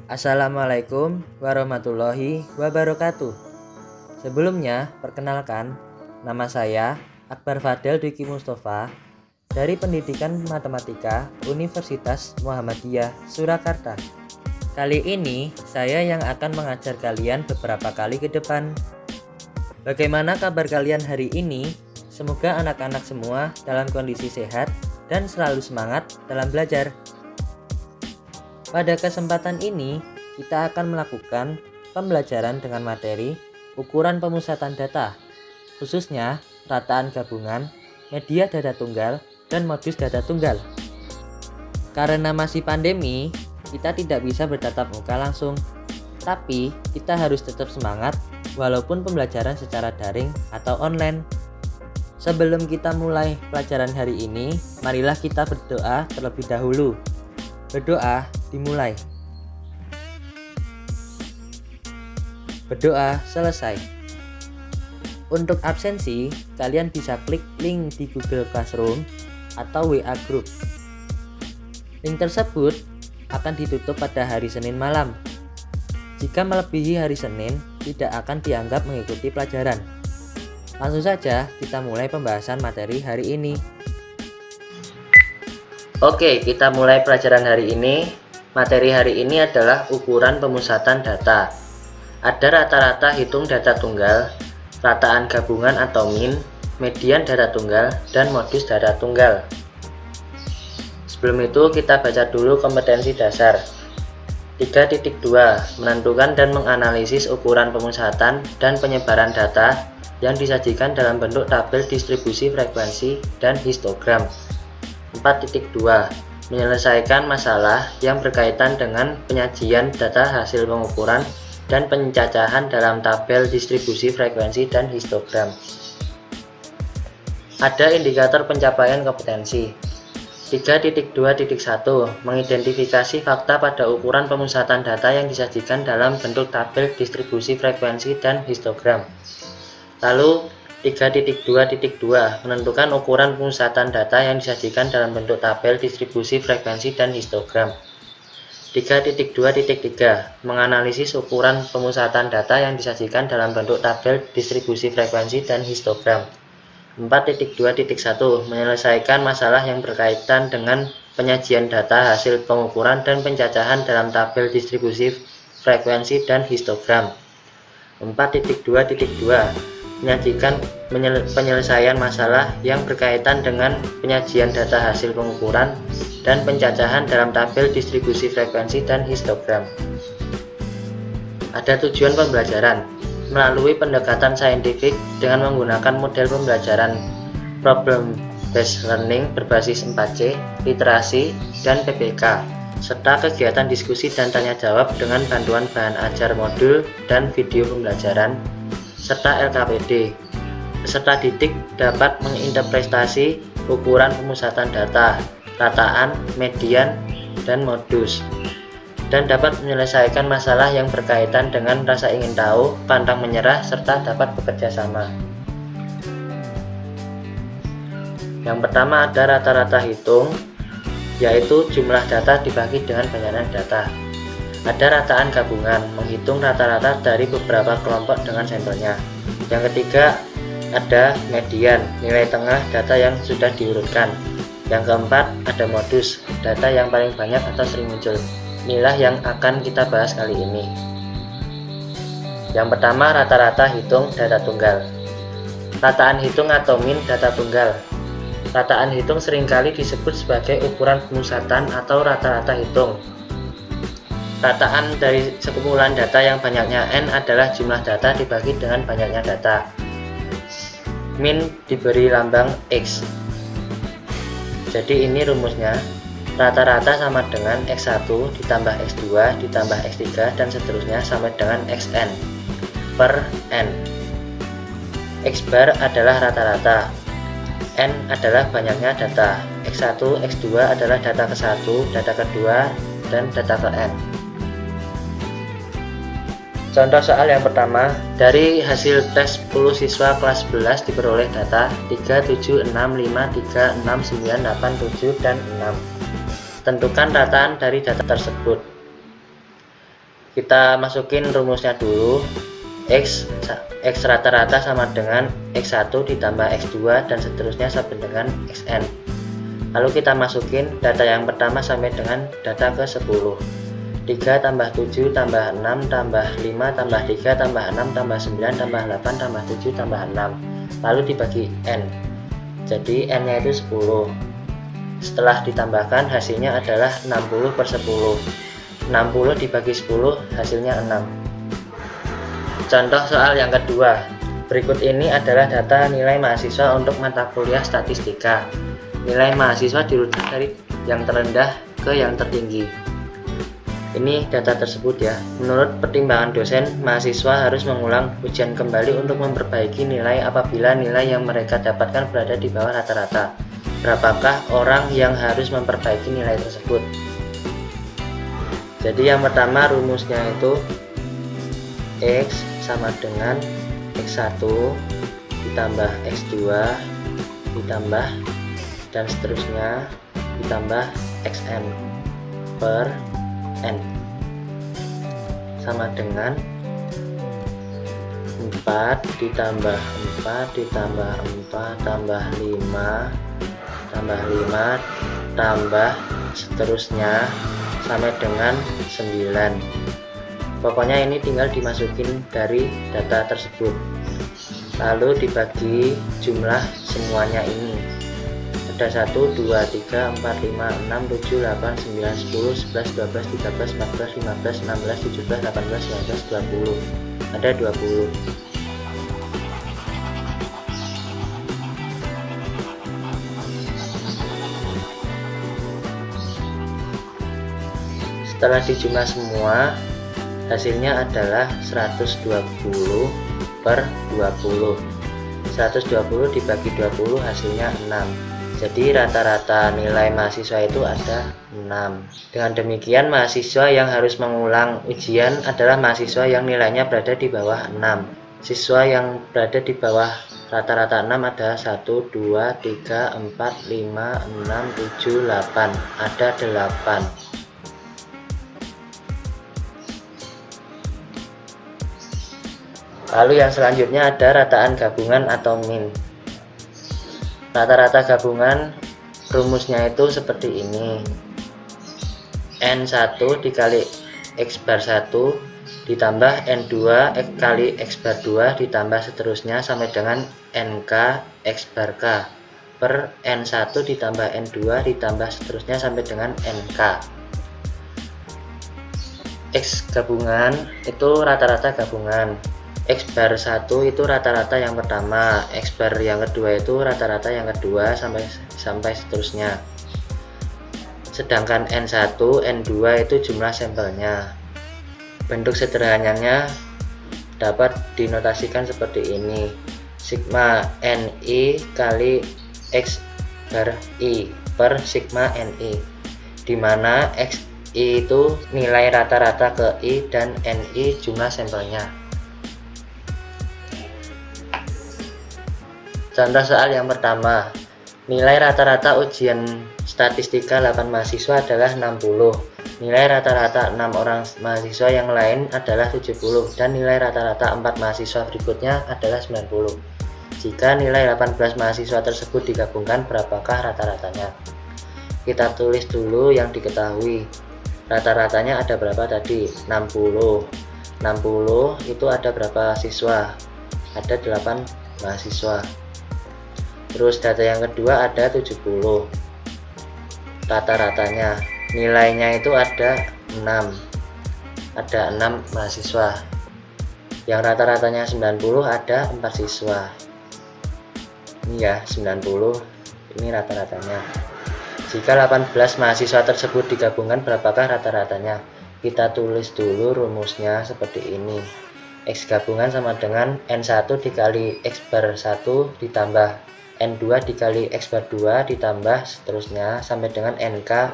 Assalamualaikum warahmatullahi wabarakatuh. Sebelumnya, perkenalkan, nama saya Akbar Fadel Dwiki Mustafa dari Pendidikan Matematika Universitas Muhammadiyah Surakarta. Kali ini, saya yang akan mengajar kalian beberapa kali ke depan. Bagaimana kabar kalian hari ini? Semoga anak-anak semua dalam kondisi sehat dan selalu semangat dalam belajar. Pada kesempatan ini, kita akan melakukan pembelajaran dengan materi ukuran pemusatan data, khususnya rataan gabungan, media data tunggal, dan modus data tunggal. Karena masih pandemi, kita tidak bisa bertatap muka langsung, tapi kita harus tetap semangat walaupun pembelajaran secara daring atau online. Sebelum kita mulai pelajaran hari ini, marilah kita berdoa terlebih dahulu. Berdoa dimulai. Berdoa selesai. Untuk absensi, kalian bisa klik link di Google Classroom atau WA Group. Link tersebut akan ditutup pada hari Senin malam. Jika melebihi hari Senin, tidak akan dianggap mengikuti pelajaran. Langsung saja kita mulai pembahasan materi hari ini. Oke, kita mulai pelajaran hari ini. Materi hari ini adalah ukuran pemusatan data. Ada rata-rata hitung data tunggal, rataan gabungan atau min, median data tunggal, dan modus data tunggal. Sebelum itu kita baca dulu kompetensi dasar. 3.2 Menentukan dan menganalisis ukuran pemusatan dan penyebaran data yang disajikan dalam bentuk tabel distribusi frekuensi dan histogram. 4.2 Menyelesaikan masalah yang berkaitan dengan penyajian data hasil pengukuran dan pencacahan dalam tabel distribusi frekuensi dan histogram. Ada indikator pencapaian kompetensi. 3.2.1 Mengidentifikasi fakta pada ukuran pemusatan data yang disajikan dalam bentuk tabel distribusi frekuensi dan histogram. Lalu 3.2.2 Menentukan ukuran pemusatan data yang disajikan dalam bentuk tabel distribusi frekuensi dan histogram. 3.2.3 Menganalisis ukuran pemusatan data yang disajikan dalam bentuk tabel distribusi frekuensi dan histogram. 4.2.1 Menyelesaikan masalah yang berkaitan dengan penyajian data hasil pengukuran dan pencacahan dalam tabel distribusi frekuensi dan histogram. 4.2.2 Menyajikan penyelesaian masalah yang berkaitan dengan penyajian data hasil pengukuran dan pencacahan dalam tabel distribusi frekuensi dan histogram. Ada tujuan pembelajaran melalui pendekatan saintifik dengan menggunakan model pembelajaran problem based learning berbasis 4C, literasi, dan PPK, serta kegiatan diskusi dan tanya jawab dengan bantuan bahan ajar modul dan video pembelajaran serta LKPD. Peserta didik dapat menginterpretasi ukuran pemusatan data, rataan, median, dan modus, dan dapat menyelesaikan masalah yang berkaitan dengan rasa ingin tahu, pantang menyerah, serta dapat bekerja sama. Yang pertama ada rata-rata hitung, yaitu jumlah data dibagi dengan banyaknya data. Ada rataan gabungan, menghitung rata-rata dari beberapa kelompok dengan sampelnya. Yang ketiga, ada median, nilai tengah data yang sudah diurutkan. Yang keempat, ada modus, data yang paling banyak atau sering muncul. Inilah yang akan kita bahas kali ini. Yang pertama, rata-rata hitung data tunggal. Rataan hitung atau min data tunggal. Rataan hitung seringkali disebut sebagai ukuran pemusatan atau rata-rata hitung. Rataan dari sekumpulan data yang banyaknya n adalah jumlah data dibagi dengan banyaknya data. Min diberi lambang X. Jadi ini rumusnya, rata-rata sama dengan X1 ditambah X2 ditambah X3 dan seterusnya sampai dengan Xn per n. X bar adalah rata-rata, n adalah banyaknya data, X1, X2 adalah data ke-1, data kedua, dan data ke n. Contoh soal yang pertama, dari hasil tes 10 siswa kelas 11 diperoleh data 376536987 dan 6. Tentukan rataan dari data tersebut. Kita masukin rumusnya dulu. X rata-rata sama dengan X1 ditambah X2 dan seterusnya sampai dengan Xn. Lalu kita masukin data yang pertama sampai dengan data ke 10. 3 tambah 7 tambah 6 tambah 5 tambah 3 tambah 6 tambah 9 tambah 8 tambah 7 tambah 6. Lalu dibagi N. Jadi N nya itu 10. Setelah ditambahkan hasilnya adalah 60 per 10. 60 dibagi 10 hasilnya 6. Contoh soal yang kedua. Berikut ini adalah data nilai mahasiswa untuk mata kuliah statistika. Nilai mahasiswa dirujuk dari yang terendah ke yang tertinggi. Ini data tersebut ya. Menurut pertimbangan dosen, mahasiswa harus mengulang ujian kembali untuk memperbaiki nilai apabila nilai yang mereka dapatkan berada di bawah rata-rata. Berapakah orang yang harus memperbaiki nilai tersebut? Jadi yang pertama rumusnya itu X sama dengan X1 ditambah X2 ditambah dan seterusnya ditambah Xn per N sama dengan 4 ditambah 4 ditambah 4 tambah 5 tambah 5 tambah seterusnya sampai dengan 9. Pokoknya ini tinggal dimasukin dari data tersebut, lalu dibagi jumlah semuanya ini. Ada 1, 2, 3, 4, 5, 6, 7, 8, 9, 10, 11, 12, 13, 14, 15, 16, 17, 18, 19, 20. Ada 20. Setelah dijumlah semua, hasilnya adalah 120 per 20. 120 dibagi 20 hasilnya 6. Jadi rata-rata nilai mahasiswa itu ada 6. Dengan demikian mahasiswa yang harus mengulang ujian adalah mahasiswa yang nilainya berada di bawah 6. Siswa yang berada di bawah rata-rata 6 ada 1, 2, 3, 4, 5, 6, 7, 8. Ada 8. Lalu yang selanjutnya ada rataan gabungan atau min. Rata-rata gabungan rumusnya itu seperti ini. N1 dikali X bar 1 ditambah N2 kali X bar 2 ditambah seterusnya sampai dengan NK X bar K per N1 ditambah N2 ditambah seterusnya sampai dengan NK. X gabungan itu rata-rata gabungan. X bar 1 itu rata-rata yang pertama, X bar yang kedua itu rata-rata yang kedua sampai seterusnya. Sedangkan N1, N2 itu jumlah sampelnya. Bentuk sederhananya dapat dinotasikan seperti ini. Sigma NI kali X bar I per sigma NI, di mana XI itu nilai rata-rata ke I dan NI jumlah sampelnya. Contoh soal yang pertama, nilai rata-rata ujian statistika 8 mahasiswa adalah 60. Nilai rata-rata 6 orang mahasiswa yang lain adalah 70 dan nilai rata-rata 4 mahasiswa berikutnya adalah 90. Jika nilai 18 mahasiswa tersebut digabungkan, berapakah rata-ratanya? Kita tulis dulu yang diketahui. Rata-ratanya ada berapa tadi? 60. 60 itu ada berapa siswa? Ada 8 mahasiswa. Terus data yang kedua ada 70. Rata-ratanya nilainya itu ada 6. Ada 6 mahasiswa. Yang rata-ratanya 90 ada 4 siswa. Ini ya 90. Ini rata-ratanya. Jika 18 mahasiswa tersebut digabungkan, berapakah rata-ratanya? Kita tulis dulu rumusnya seperti ini. X gabungan sama dengan N1 dikali X bar 1 ditambah N2 dikali X bar 2 ditambah seterusnya sampai dengan NK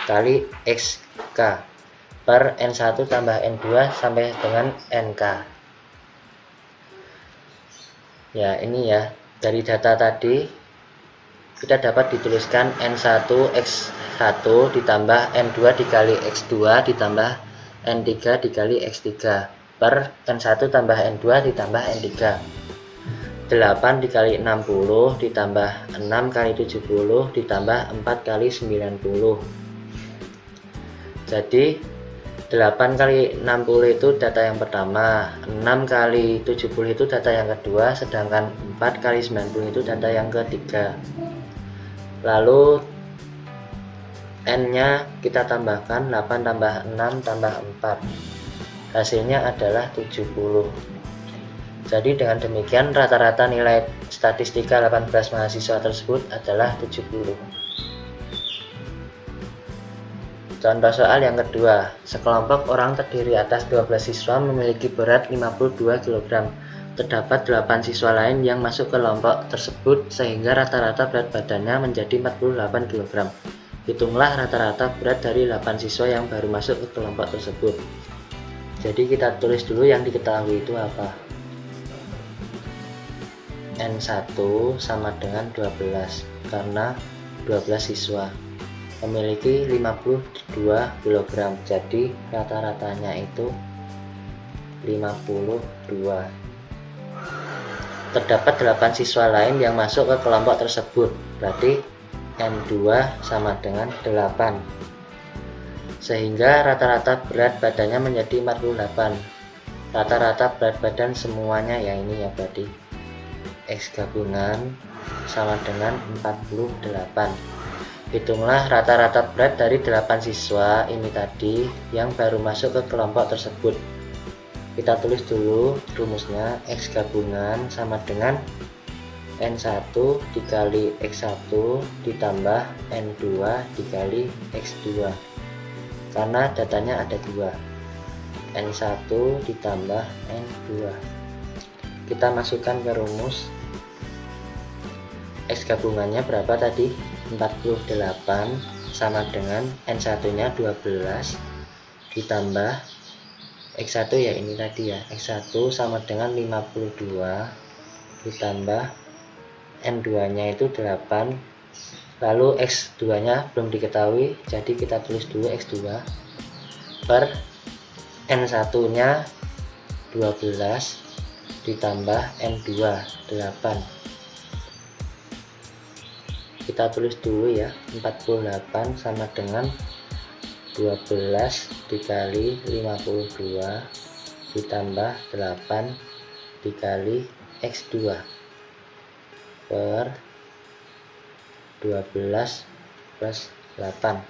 kali XK per N1 tambah N2 sampai dengan NK. Ya, ini ya, dari data tadi kita dapat dituliskan N1 X1 ditambah N2 dikali X2 ditambah N3 dikali X3 per N1 tambah N2 ditambah N3. 8 dikali 60 ditambah 6 kali 70 ditambah 4 kali 90. Jadi 8 kali 60 itu data yang pertama, 6 kali 70 itu data yang kedua, sedangkan 4 kali 90 itu data yang ketiga. Lalu N nya kita tambahkan 8 tambah 6 tambah 4, hasilnya adalah 70. Jadi dengan demikian rata-rata nilai statistika 18 mahasiswa tersebut adalah 70. Contoh soal yang kedua, sekelompok orang terdiri atas 12 siswa memiliki berat 52 kg. Terdapat 8 siswa lain yang masuk ke kelompok tersebut sehingga rata-rata berat badannya menjadi 48 kg. Hitunglah rata-rata berat dari 8 siswa yang baru masuk ke kelompok tersebut. Jadi kita tulis dulu yang diketahui itu apa. N1 sama dengan 12 karena 12 siswa memiliki 52 kg, jadi rata-ratanya itu 52. Terdapat 8 siswa lain yang masuk ke kelompok tersebut, berarti N2 sama dengan 8, sehingga rata-rata berat badannya menjadi 48. Rata-rata berat badan semuanya ya ini ya, berarti X gabungan sama dengan 48. Hitunglah rata-rata berat dari 8 siswa ini tadi yang baru masuk ke kelompok tersebut. Kita tulis dulu rumusnya, X gabungan sama dengan N1 dikali X1 ditambah N2 dikali X2, karena datanya ada 2, N1 ditambah N2. Kita masukkan ke rumus. X gabungannya berapa tadi? 48 sama dengan N1 nya 12 ditambah X1 ya ini tadi ya, X1 sama dengan 52 ditambah N2 nya itu 8, lalu X2 nya belum diketahui, jadi kita tulis dulu X2 per N1 nya 12 ditambah N2 8. Kita tulis dulu ya, 48 sama dengan 12 dikali 52 ditambah 8 dikali X2 per 12 plus 8.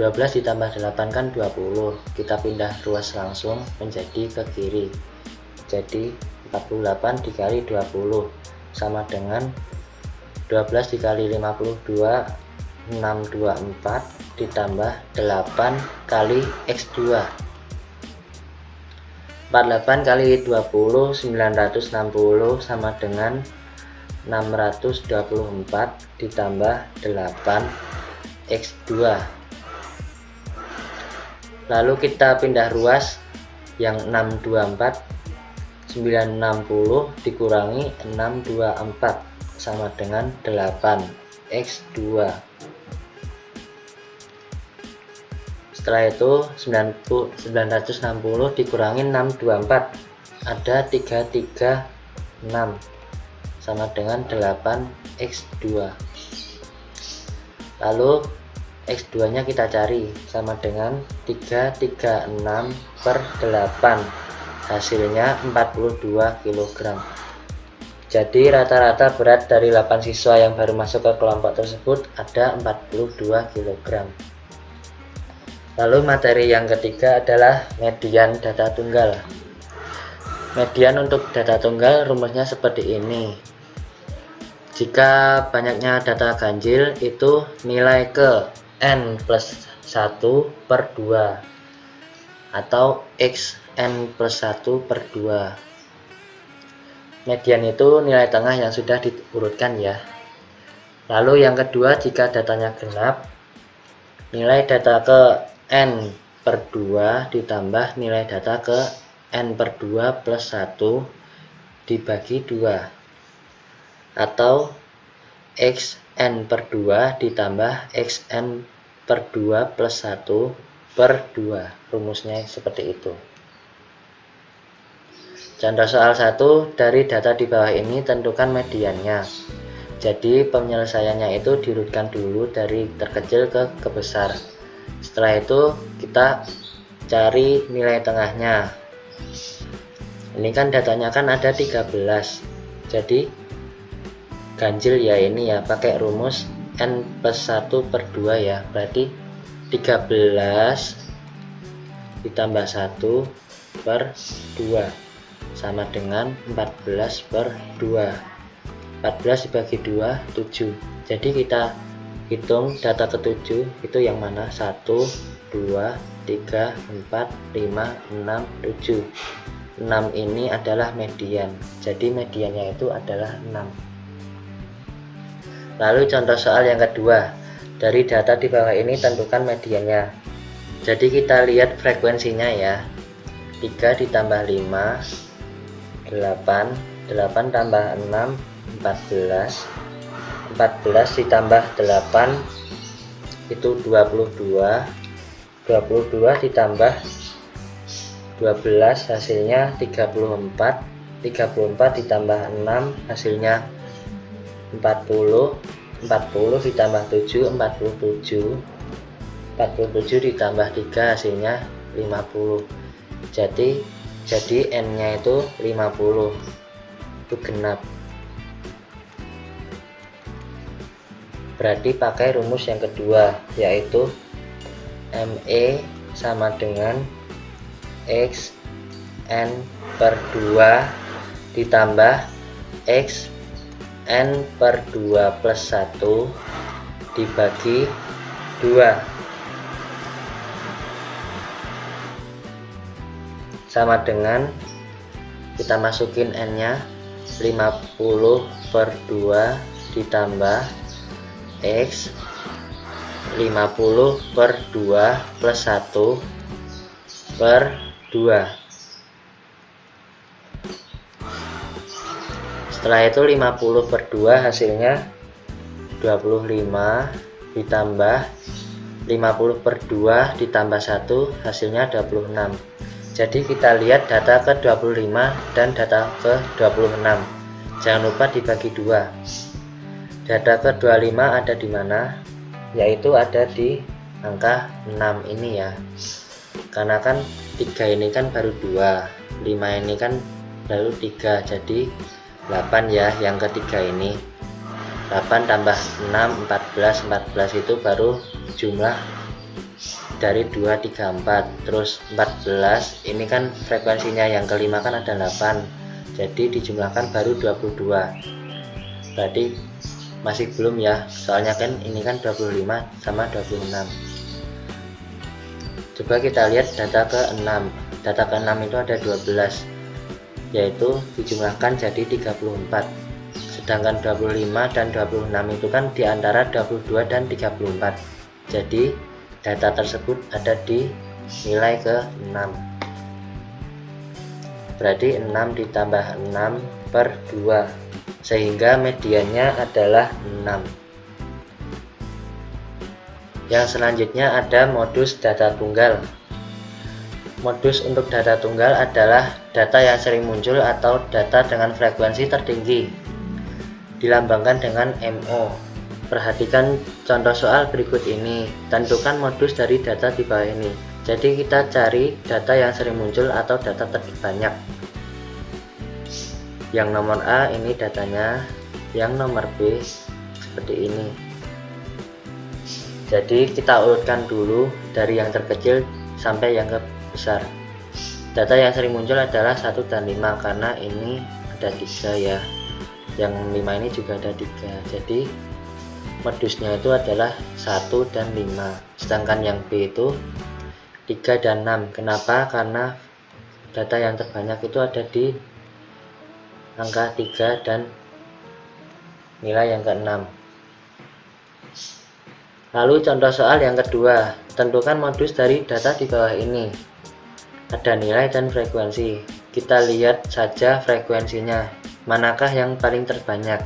12 ditambah 8 kan 20, kita pindah ruas langsung menjadi ke kiri, jadi 48 dikali 20 sama dengan 12 dikali 52 624 ditambah 8 kali X2. 48 kali 20 960 sama dengan 624 ditambah 8 X2. Lalu kita pindah ruas yang 624, 960 dikurangi 624 sama dengan 8 X2. Setelah itu 960 dikurangi 624 ada 336 sama dengan 8 X2. Lalu X2 nya kita cari sama dengan 336 per 8, hasilnya 42 kg. Jadi rata-rata berat dari 8 siswa yang baru masuk ke kelompok tersebut ada 42 kg. Lalu materi yang ketiga adalah median data tunggal. Median untuk data tunggal rumusnya seperti ini. Jika banyaknya data ganjil itu nilai ke N plus 1 per 2 atau XN plus 1 per 2. Median itu nilai tengah yang sudah diurutkan ya. Lalu yang kedua, jika datanya genap, nilai data ke N per 2 ditambah nilai data ke N per 2 plus 1 dibagi 2, atau XN per 2 ditambah XN per 2 plus 1 per 2. Rumusnya seperti itu. Contoh soal 1, dari data di bawah ini tentukan mediannya. Jadi penyelesaiannya itu diurutkan dulu dari terkecil ke besar. Setelah itu kita cari nilai tengahnya. Ini kan datanya kan ada 13. Jadi ganjil ya ini ya, pakai rumus n plus 1 per 2 ya. Berarti 13 ditambah 1 per 2 sama dengan 14 per 2. 14 dibagi 2, 7. Jadi kita hitung data ke-7 itu yang mana? 1, 2, 3, 4, 5, 6, 7. 6 ini adalah median. Jadi mediannya itu adalah 6. Lalu contoh soal yang kedua. Dari data di bawah ini tentukan mediannya. Jadi kita lihat frekuensinya ya. 3 ditambah 5 8 tambah 6 14 ditambah 8 itu 22 ditambah 12 hasilnya 34 ditambah 6 hasilnya 40 ditambah 7 47 ditambah 3 hasilnya 50. Jadi n nya itu 50, itu genap. Berarti pakai rumus yang kedua, yaitu ME sama dengan X n per 2 ditambah X n per 2 plus 1 dibagi 2 sama dengan, kita masukin n nya 50 per 2 ditambah X 50 per 2 plus 1 per 2. Setelah itu 50 per 2 hasilnya 25 ditambah 50 per 2 ditambah 1 hasilnya 26. Jadi kita lihat data ke 25 dan data ke 26. Jangan lupa dibagi 2. Data ke 25 ada di mana? Yaitu ada di angka 6 ini ya. Karena kan 3 ini kan baru 2, 5 ini kan baru 3, jadi 8 ya yang ketiga ini. 8 tambah 6 14 itu baru jumlah dari 2, 3, 4. Terus 14 ini kan frekuensinya yang kelima kan ada 8, jadi dijumlahkan baru 22. Berarti masih belum ya, soalnya kan ini kan 25 sama 26. Coba kita lihat data ke-6. Data ke-6 itu ada 12, yaitu dijumlahkan jadi 34. Sedangkan 25 dan 26 itu kan diantara 22 dan 34. Jadi data tersebut ada di nilai ke-6. Berarti 6 ditambah 6 per 2, sehingga mediannya adalah 6. Yang selanjutnya ada modus data tunggal. Modus untuk data tunggal adalah data yang sering muncul atau data dengan frekuensi tertinggi, dilambangkan dengan MO. Perhatikan contoh soal berikut ini. Tentukan modus dari data di bawah ini. Jadi kita cari data yang sering muncul atau data terbanyak. Yang nomor A ini datanya, yang nomor B seperti ini. Jadi kita urutkan dulu dari yang terkecil sampai yang ke besar. Data yang sering muncul adalah 1 dan 5 karena ini ada 3 ya. Yang 5 ini juga ada 3. Jadi modusnya itu adalah 1 dan 5. Sedangkan yang B itu 3 dan 6. Kenapa? Karena data yang terbanyak itu ada di angka 3 dan nilai yang ke-6. Lalu contoh soal yang kedua. Tentukan modus dari data di bawah ini. Ada nilai dan frekuensi. Kita lihat saja frekuensinya. Manakah yang paling terbanyak?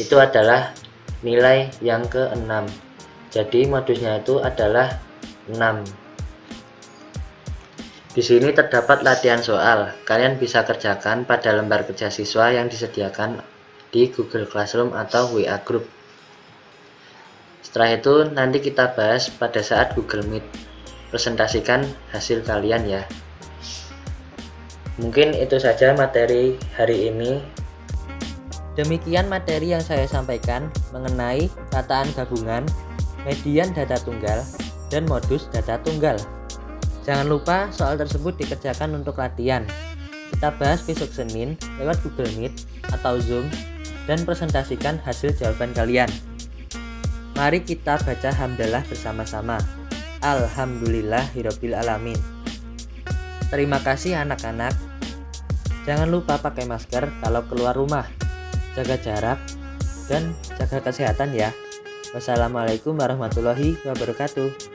Itu adalah nilai yang ke-6. Jadi modusnya itu adalah 6. Di sini terdapat latihan soal. Kalian bisa kerjakan pada lembar kerja siswa yang disediakan di Google Classroom atau WA Group. Setelah itu nanti kita bahas pada saat Google Meet. Presentasikan hasil kalian ya. Mungkin itu saja materi hari ini. Demikian materi yang saya sampaikan mengenai rataan gabungan, median data tunggal, dan modus data tunggal. Jangan lupa soal tersebut dikerjakan untuk latihan. Kita bahas besok Senin lewat Google Meet atau Zoom dan presentasikan hasil jawaban kalian. Mari kita baca hamdalah bersama-sama. Alhamdulillahirabbil alamin. Terima kasih anak-anak. Jangan lupa pakai masker kalau keluar rumah. Jaga jarak dan jaga kesehatan ya. Wassalamualaikum warahmatullahi wabarakatuh.